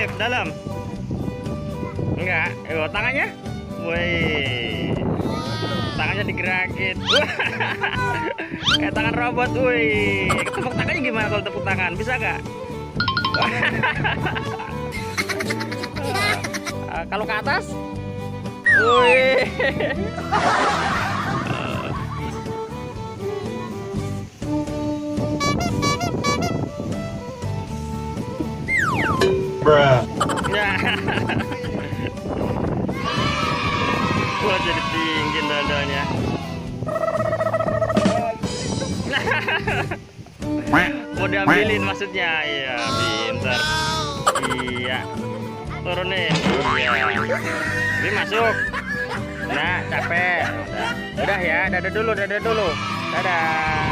Beb, dalam. Enggak. Tangannya. Woi. Tangannya digerakin. Kayak tangan robot, woi. Tepuk tangannya gimana kalau tepuk tangan? Bisa nggak? Kalau ke atas? Woi. Bruh. Ya. Wah, jadi tinggi dadanya. Mau diambilin maksudnya. Iya, pintar. Iya. Turunin. Iya. Ini masuk. Nah, capek. Udah ya, dadah dulu, dadah dulu. Dadah.